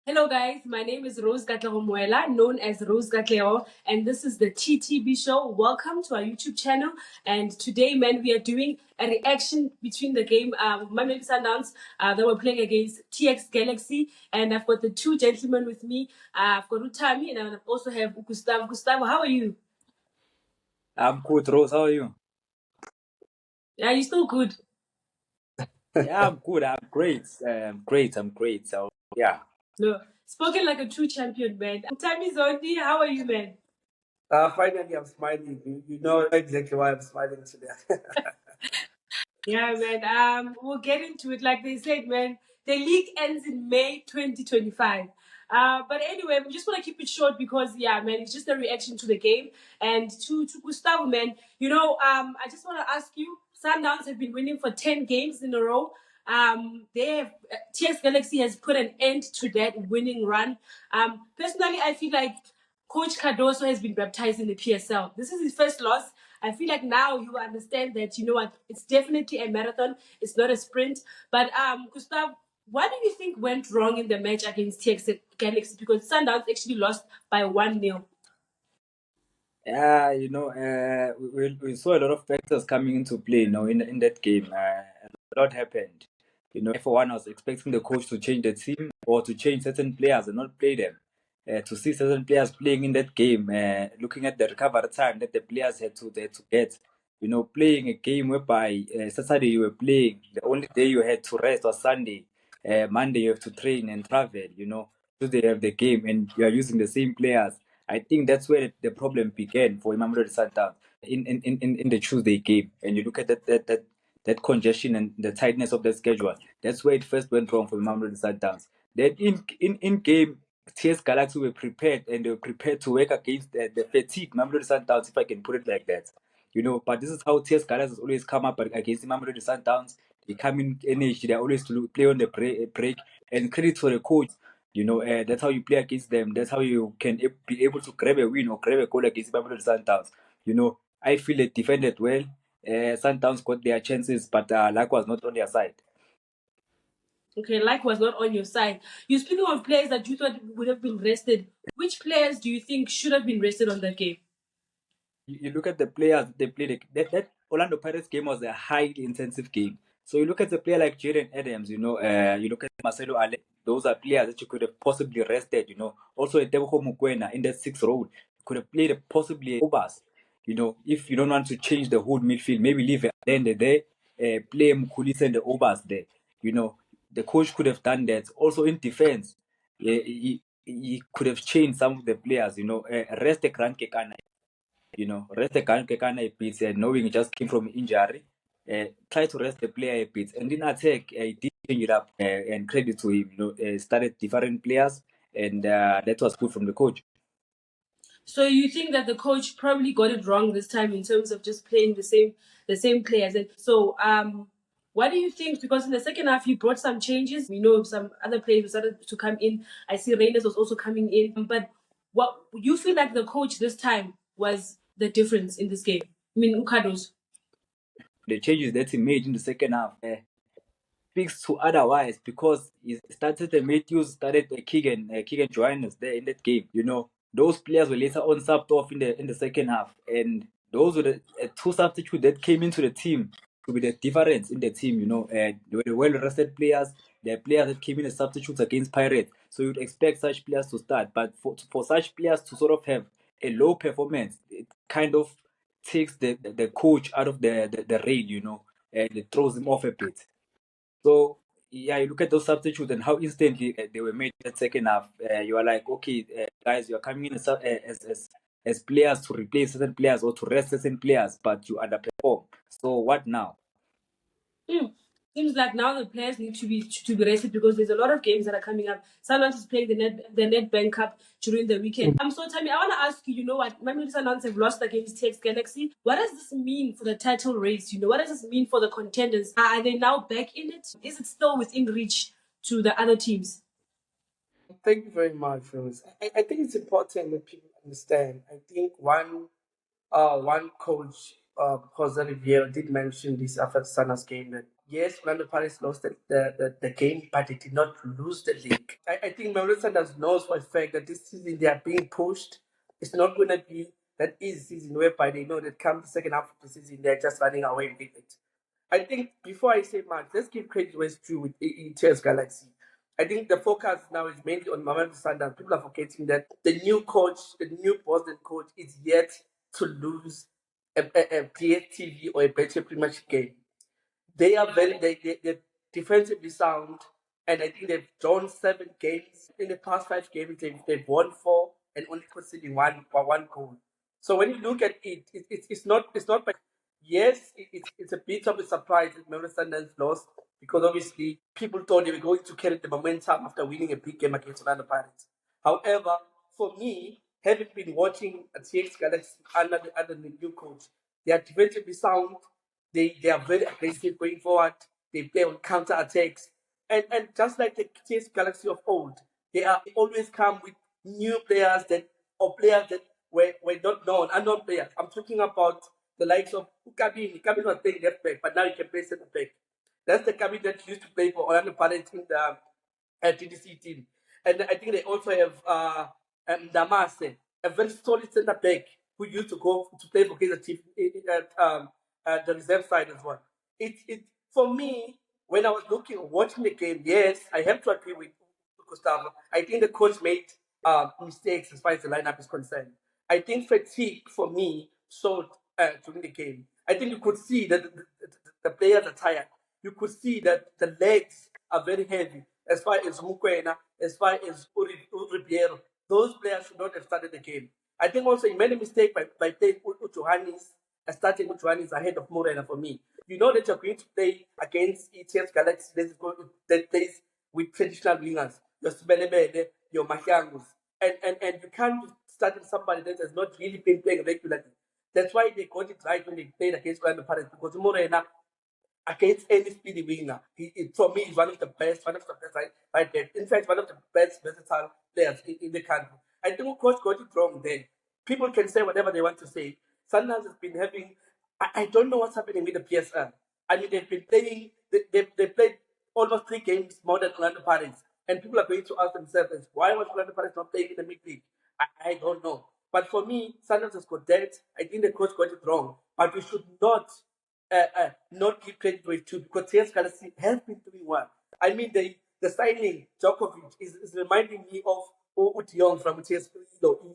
Hello guys, my name is Rose Gatleho, known as Rose Gatleho, and this is the TTB show. Welcome to our YouTube channel. And today, man, we are doing a reaction between the game Mamelodi Sundowns that were playing against TX Galaxy. And I've got the two gentlemen with me. I've got Thami and I also have Gustavo. Gustavo, how are you? I'm good, Rose. How are you? Yeah, you still good? Yeah, I'm good. I'm great. I'm great. So yeah. No, spoken like a true champion, man. Thami Zondi, how are you, man? Finally, I'm smiling. You know exactly why I'm smiling today. Yeah, man. We'll get into it. Like they said, man, the league ends in May 2025. But anyway, we just want to keep it short because, yeah, man, it's just a reaction to the game. And to Gustavo, man, I just want to ask you, Sundowns have been winning for 10 games in a row. TX Galaxy has put an end to that winning run. Personally, I feel like Coach Cardoso has been baptized in the PSL. This is his first loss. I feel like now you understand that, you know what, it's definitely a marathon. It's not a sprint. But Gustav, what do you think went wrong in the match against TX Galaxy? Because Sundowns actually lost by 1-0. Yeah, we saw a lot of factors coming into play, in that game. A lot happened. For one, I was expecting the coach to change the team or to change certain players and not play them. To see certain players playing in that game, looking at the recovery time that the players had to get. Playing a game whereby Saturday you were playing, the only day you had to rest was Sunday. Monday you have to train and travel. Tuesday you have the game and you are using the same players. I think that's where the problem began for Mamelodi Sundowns in the Tuesday game. And you look at that congestion and the tightness of the schedule. That's where it first went wrong for Mamelodi Sundowns. Then in game, TS Galaxy were prepared and they were prepared to work against the fatigue Mamelodi Sundowns, if I can put it like that. But this is how TS Galaxy has always come up against Mamelodi Sundowns. They come in energy. They always to play on the break. And credit for the coach. That's how you play against them. That's how you can be able to grab a win or grab a goal against Mamelodi Sundowns. I feel they defended well. Sundowns got their chances, but luck was not on their side. Okay, luck was not on your side. You're speaking of players that you thought would have been rested. Which players do you think should have been rested on that game? You look at the players they played. That Orlando Pirates game was a highly intensive game. So you look at the player like Jaden Adams, you look at Marcelo Ale, those are players that you could have possibly rested, Also Tebogo Mokoena in that sixth role, you could have played possibly Obas. If you don't want to change the whole midfield, maybe leave Allende there, play Mkulisa and the Obas there. The coach could have done that. Also in defense, he could have changed some of the players, rest the Grant Kekana, rest the Kekana a bit, knowing he just came from injury. Try to rest the player a bit. And in attack, he did change it up, and credit to him. Started different players, and that was good from the coach. So you think that the coach probably got it wrong this time in terms of just playing the same players? And so, what do you think? Because in the second half, he brought some changes. We know some other players started to come in. I see Reynolds was also coming in. But what you feel like the coach this time was the difference in this game? I mean, Ukados. The changes that he made in the second half speaks to otherwise, because he started the Matthews, started the Keegan Johannes there in that game. Those players were later on subbed off in the second half, and those were the two substitutes that came into the team to be the difference in the team. They were the well-rested players. They are players that came in as substitutes against Pirates, so you'd expect such players to start. But for such players to sort of have a low performance, it kind of takes the coach out of the rail, and it throws him off a bit. So yeah, you look at those substitutes and how instantly they were made in the second half. You are like, okay, guys, you are coming in as players to replace certain players or to rest certain players, but you underperform. So what now? Seems like now the players need to be rested because there's a lot of games that are coming up. Sundowns is playing the Nedbank Cup during the weekend. So Thami, I want to ask you, you know what? Mamelodi Sundowns have lost against TX Galaxy. What does this mean for the title race? What does this mean for the contenders? Are they now back in it? Is it still within reach to the other teams? Thank you very much, Rose. I think it's important that people understand. I think one coach, Jose Riviera, did mention this after the Sunners game that yes, Orlando Pirates lost the game, but they did not lose the league. I think Mamelodi Sundowns knows for a fact that this season they are being pushed. It's not going to be that easy season whereby they know that come the second half of the season they're just running away with it. I think before I say much, let's give credit where it's due with ETS Galaxy. I think the focus now is mainly on Mamelodi Sundowns. People are forgetting that the new coach, the new Boston coach, is yet to lose a PSTV or a Betway Premiership game. They are they're defensively sound, and I think they've drawn 7 games. In the past 5 games, they've won 4 and only conceding one goal. So when you look at it, it's not by yes, it's a bit of a surprise that Mamelodi Sundowns lost because obviously people thought they were going to carry the momentum after winning a big game against Orlando Pirates. However, for me, having been watching a TX Galaxy under the new coach, they are defensively sound. They are very aggressive going forward. They play on counter attacks. And just like the TS Galaxy of old, they always come with new players players that were not known, unknown players. I'm talking about the likes of Kabini. Kabini was playing left back, but now he can play center back. That's the Kabini that used to play for Orlando Pirates in the TDC team. And I think they also have Damase, a very solid centre back who used to go to play for Kaizer Chiefs at the reserve side as well. It for me when I was watching the game. Yes, I have to agree with Gustavo. I think the coach made mistakes as far as the lineup is concerned. I think fatigue for me showed during the game. I think you could see that the players are tired. You could see that the legs are very heavy. As far as Mukwena, as far as Uribiero, those players should not have started the game. I think also he made a mistake by playing Johannes, starting with Johannes ahead of Morena for me. You know that you're going to play against ETS Galaxy that plays with traditional wingers, your Sebelebele, your Mahyangus. And you can't start with somebody that has not really been playing regularly. That's why they got it right when they played against Orlando Pirates, because Morena against any speedy winger. For me, is one of the best right there. In fact, one of the best versatile players in the country. I think coach got it wrong there. People can say whatever they want to say. Sundowns has been having, I don't know what's happening with the PSL. I mean, they've been playing, they played almost 3 games more than Orlando Pirates. And people are going to ask themselves, why was Orlando Pirates not playing in the mid-league? I don't know. But for me, Sundowns has got that. I think the coach got it wrong. But we should not give credit to it too, because TS Galaxy has been doing well. I mean, the signing Djokovic is reminding me of Ut Young from TS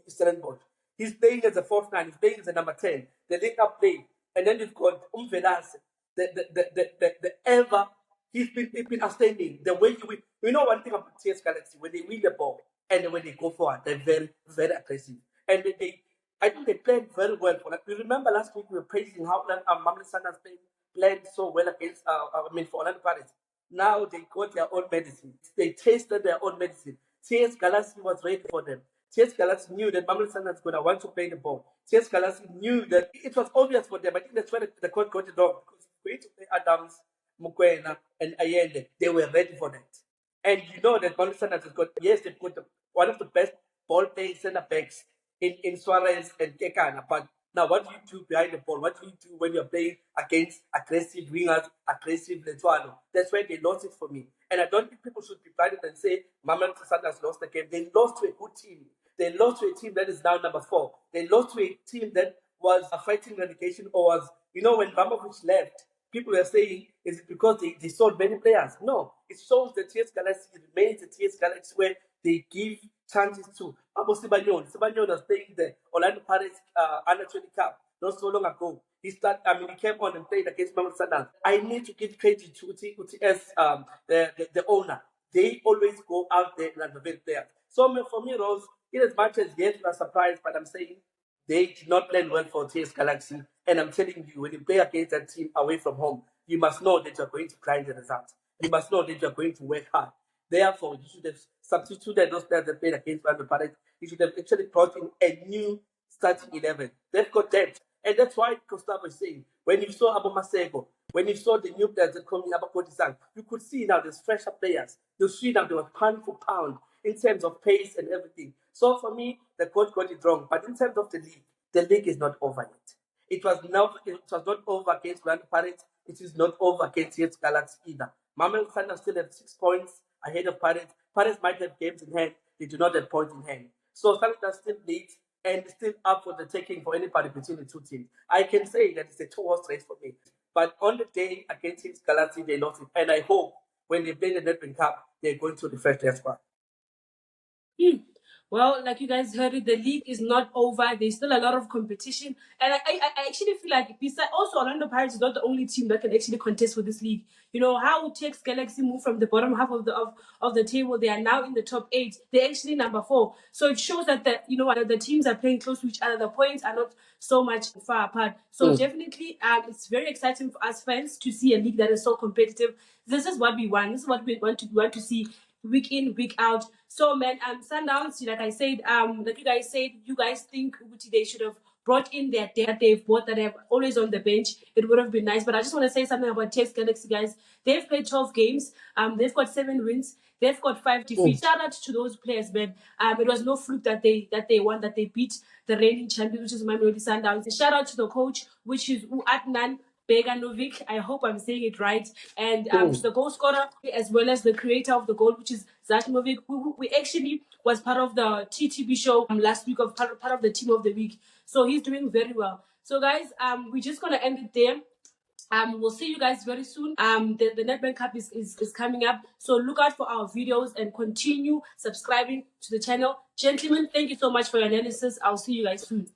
Stellenbosch. He's playing as a 4th-9, he's playing as a number 10, the link-up play. And then you've got Umvelase, the ever, he's been outstanding. The way you win. You know one thing about TS Galaxy, when they win the ball and when they go forward, they're very, very aggressive. And I think they played very well. You remember last week we were praising how Mamelodi Sundowns played so well against, for Orlando Pirates. Now they got their own medicine. They tasted their own medicine. TS Galaxy was ready for them. TS Galaxy knew that Mamelodi Sundowns was going to want to play the ball. TS Galaxy knew that it was obvious for them. I think that's why the coach got it wrong, because going to play Adams, Mukwena, and Ayende, they were ready for that. And you know that Mamelodi Sundowns has got, yes, they've got one of the best ball playing centre backs in Suarez and Kekana. But now, what do you do behind the ball? What do you do when you're playing against aggressive wingers, aggressive Letuano? That's where they lost it for me. And I don't think people should be blinded and say Mamelodi Sundowns lost the game. They lost to a good team. They lost to a team that is now number 4. They lost to a team that was fighting relegation, or was, when Ramovich left, people were saying, is it because they sold many players? No, it shows that TS Galaxy remains the TS Galaxy where they give chances to Abo Sibanyon. Sibanyon was playing the Orlando Pirates under 20 Cup not so long ago. He came on and played against Mamelodi Sundowns. I need to give credit to UTS, the owner. They always go out there and activate players. So for me, Rose, in as much as yes, we are surprised, but I'm saying they did not play well for TS Galaxy. And I'm telling you, when you play against that team away from home, you must know that you're going to grind the results. You must know that you're going to work hard. Therefore, you should have substituted those players that played against Orlando Pirates. You should have actually brought in a new starting 11. They've got depth. And that's why Gustavo is saying, when you saw Abu Masego, when you saw the new players that come in, Abakotisang, you could see now there's fresher players. You see now they were pound for pound in terms of pace and everything. So for me, the coach got it wrong. But in terms of the league is not over yet. It was not over against Orlando Pirates. it is not over KTS Galaxy either. Mamelodi Sundowns still have 6 points ahead of Pirates. Pirates might have games in hand, they do not have points in hand. So Sundowns still leads and still up for the taking for anybody between the two teams. I can say that it's a two-horse race for me. But on the day against Galaxy, they lost it. And I hope when they play the Nedbank Cup, they're going to the first as well. Well, like you guys heard it, the league is not over. There's still a lot of competition. And I actually feel like, besides, also Orlando Pirates is not the only team that can actually contest for this league. You know, how TX Galaxy moved from the bottom half of the table. They are now in the top 8. They're actually number 4. So it shows that, the teams are playing close to each other. The points are not so much far apart. So definitely, it's very exciting for us fans to see a league that is so competitive. This is what we want. This is what we want to see week in, week out. So man, Sundowns, like I said, like you guys said, you guys think they should have brought in their data that they've bought that have always on the bench. It would have been nice. But I just want to say something about TX Galaxy, guys. They've played 12 games. They've got 7 wins. They've got 5 defeats. Shout out to those players, man. It was no fluke that they won, that they beat the reigning champions, which is Mamelodi Sundowns. Shout out to the coach, which is Adnan Beganovic. I hope I'm saying it right. And the goal scorer, as well as the creator of the goal, which is Zatimovic, who actually was part of the TTB show last week, of part of the team of the week. So he's doing very well. So guys, we're just gonna end it there. We'll see you guys very soon. The Nedbank Cup is coming up. So look out for our videos and continue subscribing to the channel. Gentlemen, thank you so much for your analysis. I'll see you guys soon.